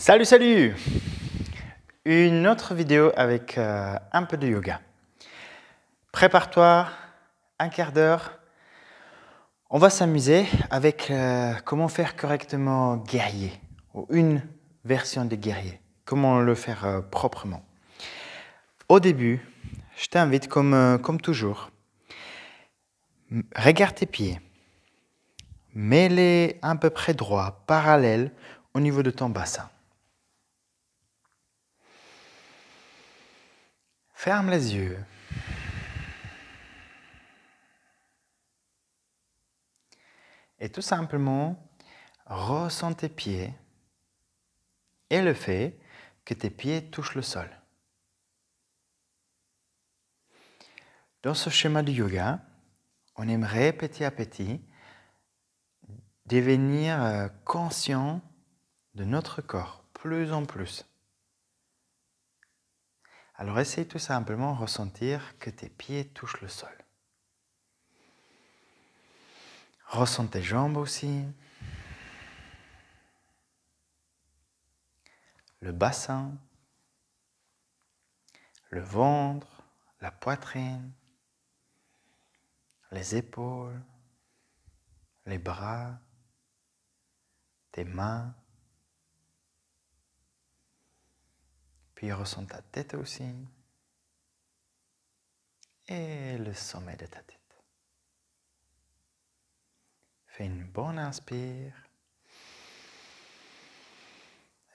Salut, salut! Une autre vidéo avec un peu de yoga. Prépare-toi, un quart d'heure. On va s'amuser avec comment faire correctement guerrier, ou une version de guerrier. Comment le faire proprement. Au début, je t'invite comme toujours, regarde tes pieds. Mets-les à peu près droits, parallèles au niveau de ton bassin. Ferme les yeux. Et tout simplement, ressens tes pieds et le fait que tes pieds touchent le sol. Dans ce schéma du yoga, on aimerait petit à petit devenir conscient de notre corps, plus en plus. Alors essaye tout simplement de ressentir que tes pieds touchent le sol. Ressens tes jambes aussi. Le bassin, le ventre, la poitrine, les épaules, les bras, tes mains. Puis ressens ta tête aussi. Et le sommet de ta tête. Fais une bonne inspire.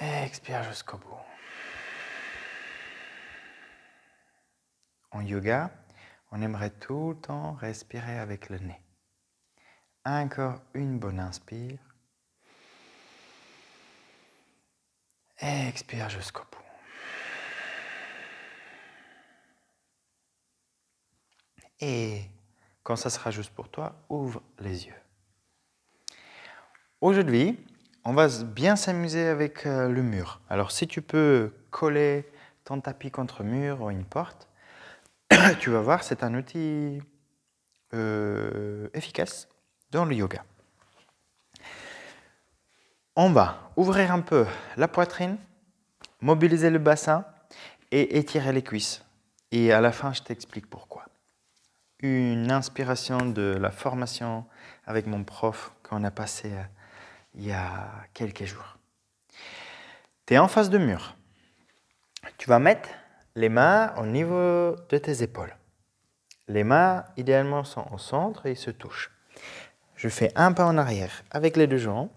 Et expire jusqu'au bout. En yoga, on aimerait tout le temps respirer avec le nez. Encore une bonne inspire. Et expire jusqu'au bout. Et quand ça sera juste pour toi, ouvre les yeux. Aujourd'hui, on va bien s'amuser avec le mur. Alors si tu peux coller ton tapis contre le mur ou une porte, tu vas voir, c'est un outil efficace dans le yoga. On va ouvrir un peu la poitrine, mobiliser le bassin et étirer les cuisses. Et à la fin, je t'explique pourquoi. Une inspiration de la formation avec mon prof qu'on a passé il y a quelques jours. Tu es en face de mur. Tu vas mettre les mains au niveau de tes épaules. Les mains, idéalement, sont au centre et ils se touchent. Je fais un pas en arrière avec les deux jambes.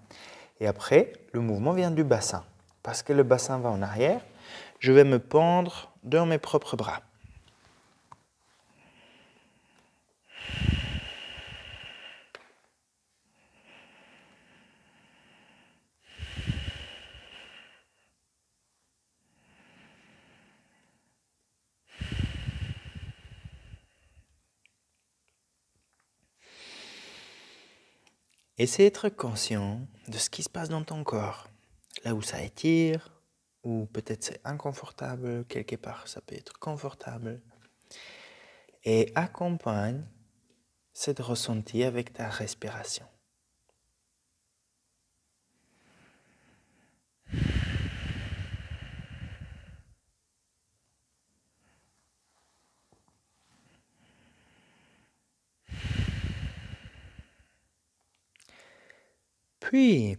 Et après, le mouvement vient du bassin. Parce que le bassin va en arrière, je vais me pendre dans mes propres bras. Essaie d'être conscient de ce qui se passe dans ton corps. Là où ça étire, ou peut-être c'est inconfortable, quelque part ça peut être confortable. Et accompagne cette ressenti avec ta respiration. Puis,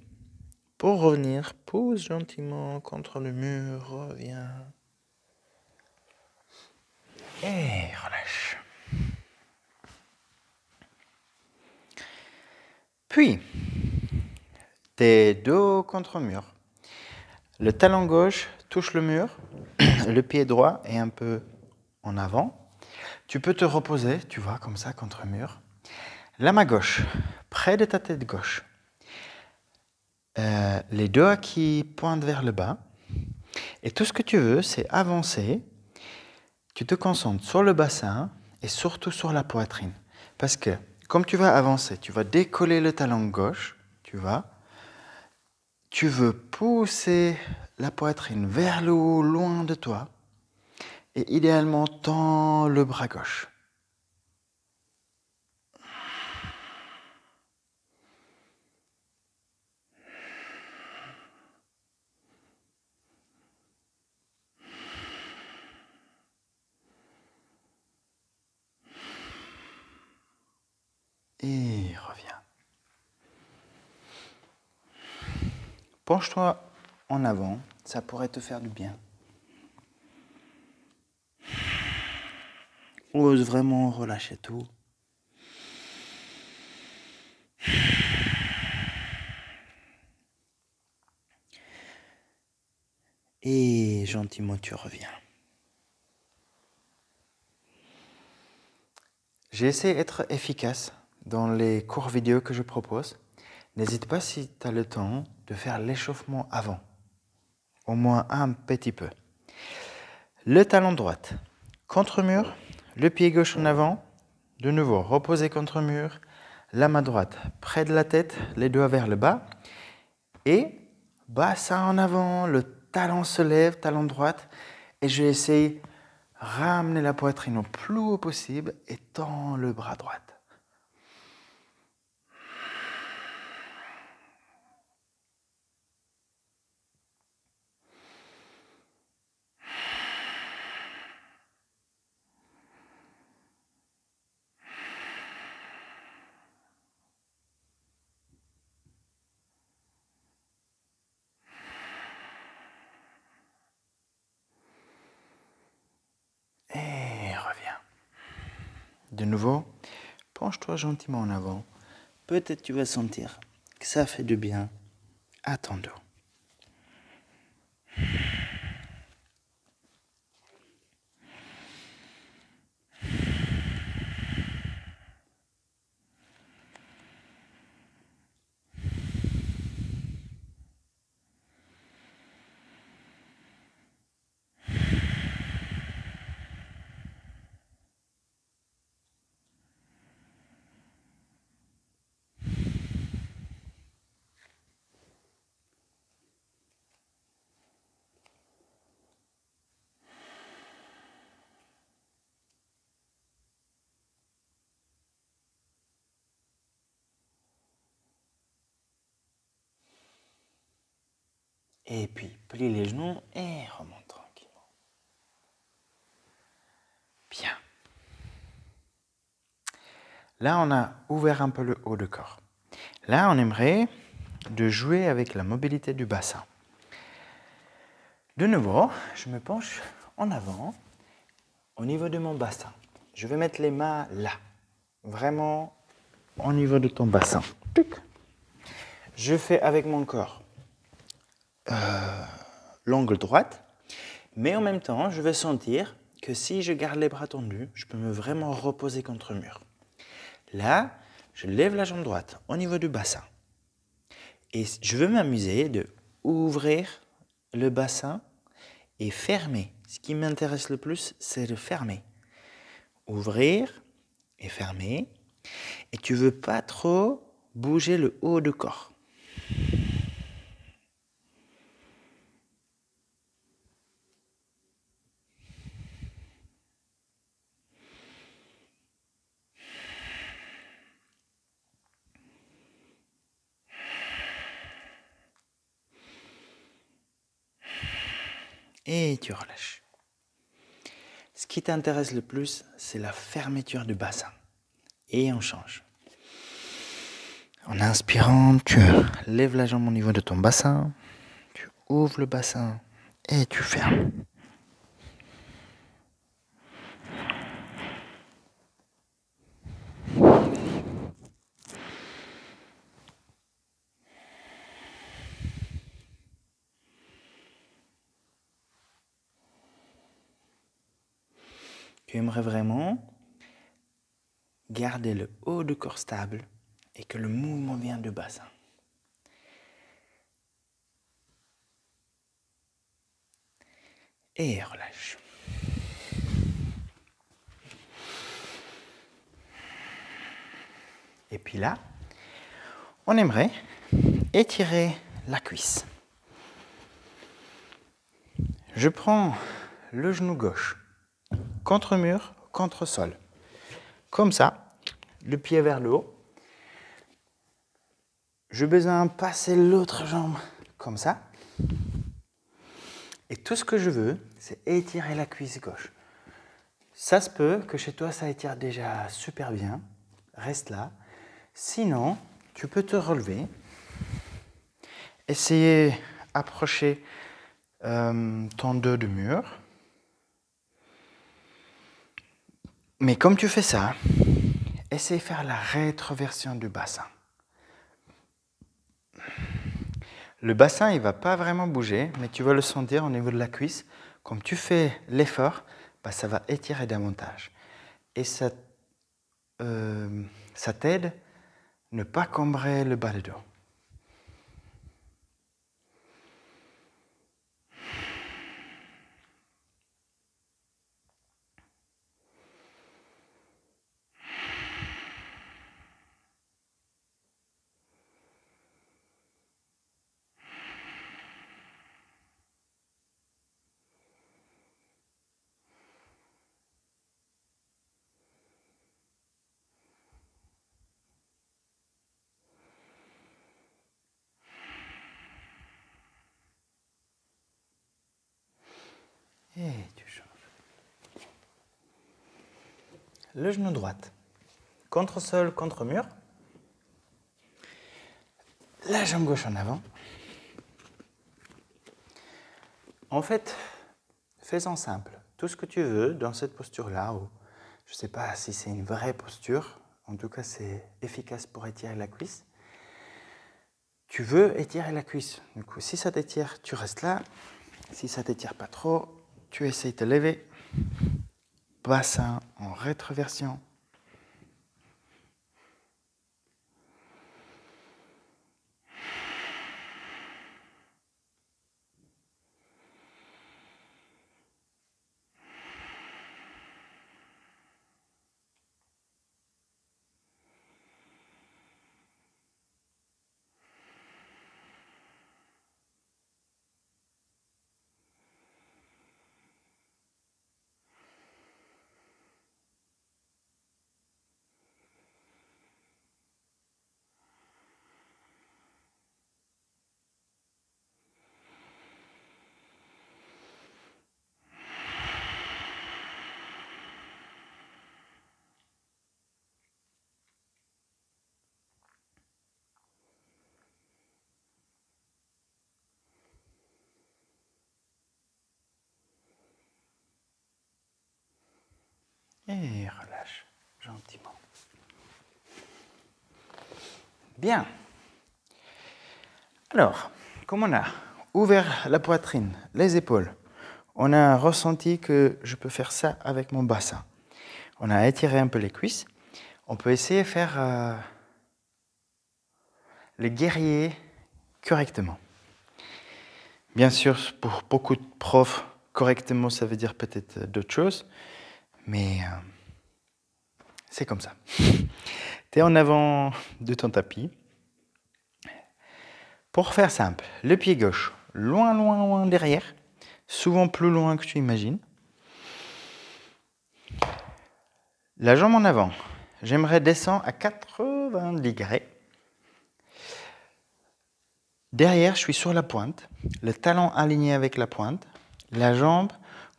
pour revenir, pose gentiment contre le mur, reviens. Et relâche. Puis, tes dos contre le mur. Le talon gauche touche le mur, le pied droit est un peu en avant. Tu peux te reposer, tu vois, comme ça, contre le mur. La main gauche, près de ta tête gauche. Les doigts qui pointent vers le bas. Et tout ce que tu veux, c'est avancer. Tu te concentres sur le bassin et surtout sur la poitrine. Parce que, comme tu vas avancer, tu vas décoller le talon gauche, tu vois. Tu veux pousser la poitrine vers le haut, loin de toi. Et idéalement, tends le bras gauche. Et reviens. Penche-toi en avant, ça pourrait te faire du bien. Ose vraiment relâcher tout. Et gentiment, tu reviens. J'ai essayé d'être efficace dans les cours vidéo que je propose. N'hésite pas si tu as le temps de faire l'échauffement avant. Au moins un petit peu. Le talon droit contre mur, le pied gauche en avant. De nouveau, reposé contre mur. La main droite près de la tête, les doigts vers le bas. Et bassin en avant, le talon se lève, talon droite. Et je vais essayer de ramener la poitrine au plus haut possible et tends le bras droit. Et reviens. De nouveau, penche-toi gentiment en avant. Peut-être tu vas sentir que ça fait du bien à ton dos. Et puis, plie les genoux et remonte tranquillement. Bien. Là, on a ouvert un peu le haut du corps. Là, on aimerait de jouer avec la mobilité du bassin. De nouveau, je me penche en avant au niveau de mon bassin. Je vais mettre les mains là, vraiment au niveau de ton bassin. Je fais avec mon corps l'angle droite, mais en même temps, je vais sentir que si je garde les bras tendus, je peux me vraiment reposer contre le mur. Là, je lève la jambe droite au niveau du bassin. Et je veux m'amuser de ouvrir le bassin et fermer. Ce qui m'intéresse le plus, c'est de fermer. Ouvrir et fermer. Et tu veux pas trop bouger le haut du corps. Et tu relâches. Ce qui t'intéresse le plus, c'est la fermeture du bassin. Et on change. En inspirant, tu lèves la jambe au niveau de ton bassin, tu ouvres le bassin et tu fermes. Tu aimerais vraiment garder le haut du corps stable et que le mouvement vient du bassin. Et relâche. Et puis là, on aimerait étirer la cuisse. Je prends le genou gauche, contre mur, contre sol. Comme ça, le pied vers le haut. J'ai besoin de passer l'autre jambe comme ça. Et tout ce que je veux, c'est étirer la cuisse gauche. Ça se peut que chez toi, ça étire déjà super bien. Reste là. Sinon, tu peux te relever, essayer d'approcher ton dos du mur. Mais comme tu fais ça, essaie de faire la rétroversion du bassin. Le bassin, il ne va pas vraiment bouger, mais tu vas le sentir au niveau de la cuisse. Comme tu fais l'effort, bah, ça va étirer davantage. Et ça t'aide à ne pas cambrer le bas du dos. Et tu changes. Le genou droit, contre sol, contre mur. La jambe gauche en avant. En fait, faisons simple. Tout ce que tu veux dans cette posture-là, ou je ne sais pas si c'est une vraie posture, en tout cas c'est efficace pour étirer la cuisse. Tu veux étirer la cuisse. Du coup, si ça t'étire, tu restes là. Si ça ne t'étire pas trop, tu essayes de te lever. Bassin en rétroversion. Et relâche gentiment. Bien. Alors, comme on a ouvert la poitrine, les épaules, on a ressenti que je peux faire ça avec mon bassin. On a étiré un peu les cuisses. On peut essayer de faire le guerrier correctement. Bien sûr, pour beaucoup de profs, correctement, ça veut dire peut-être d'autres choses, mais c'est comme ça. Tu es en avant de ton tapis. Pour faire simple, le pied gauche, loin, loin, loin derrière, souvent plus loin que tu imagines. La jambe en avant, j'aimerais descendre à 80 degrés. Derrière, je suis sur la pointe, le talon aligné avec la pointe, la jambe,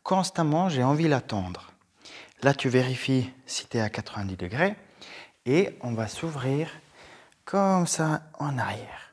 constamment, j'ai envie de la tendre. Là, tu vérifies si tu es à 90 degrés et on va s'ouvrir comme ça en arrière.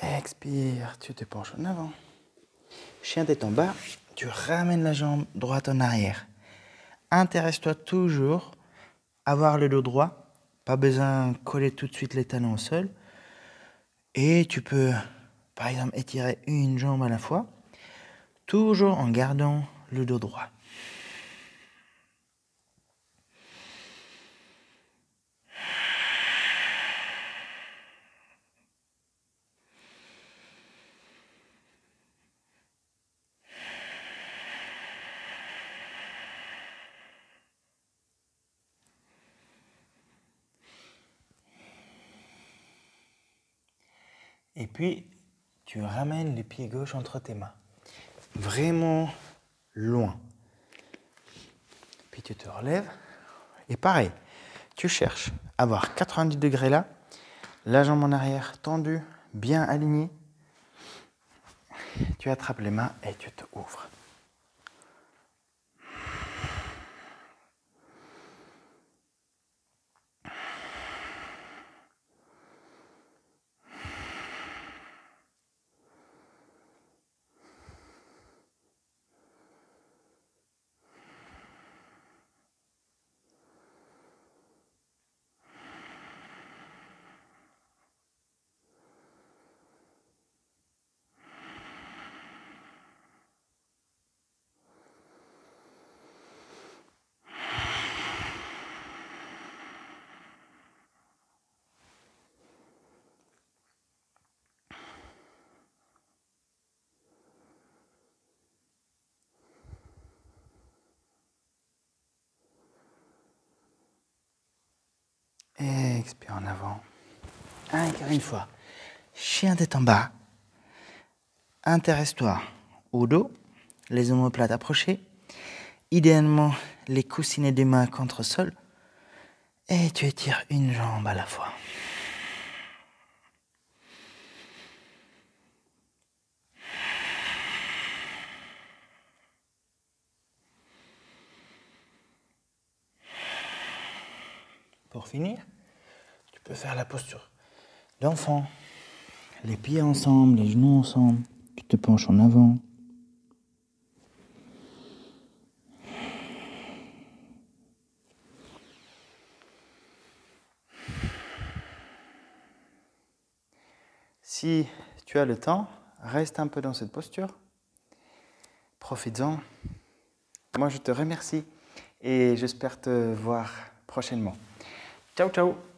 Expire, tu te penches en avant. Chien tête en bas, tu ramènes la jambe droite en arrière. Intéresse-toi toujours à avoir le dos droit. Pas besoin de coller tout de suite les talons au sol. Et tu peux, par exemple, étirer une jambe à la fois, toujours en gardant le dos droit. Et puis, tu ramènes les pieds gauche entre tes mains. Vraiment loin. Puis tu te relèves. Et pareil, tu cherches à avoir 90 degrés là. La jambe en arrière tendue, bien alignée. Tu attrapes les mains et tu te ouvres. Expire en avant. Encore une fois. Chien tête en bas. Intéresse-toi au dos. Les omoplates approchées. Idéalement, les coussinets des mains contre sol. Et tu étires une jambe à la fois. Pour finir, tu peux faire la posture d'enfant. Les pieds ensemble, les genoux ensemble. Tu te penches en avant. Si tu as le temps, reste un peu dans cette posture. Profites-en. Moi, je te remercie et j'espère te voir prochainement. Ciao, ciao!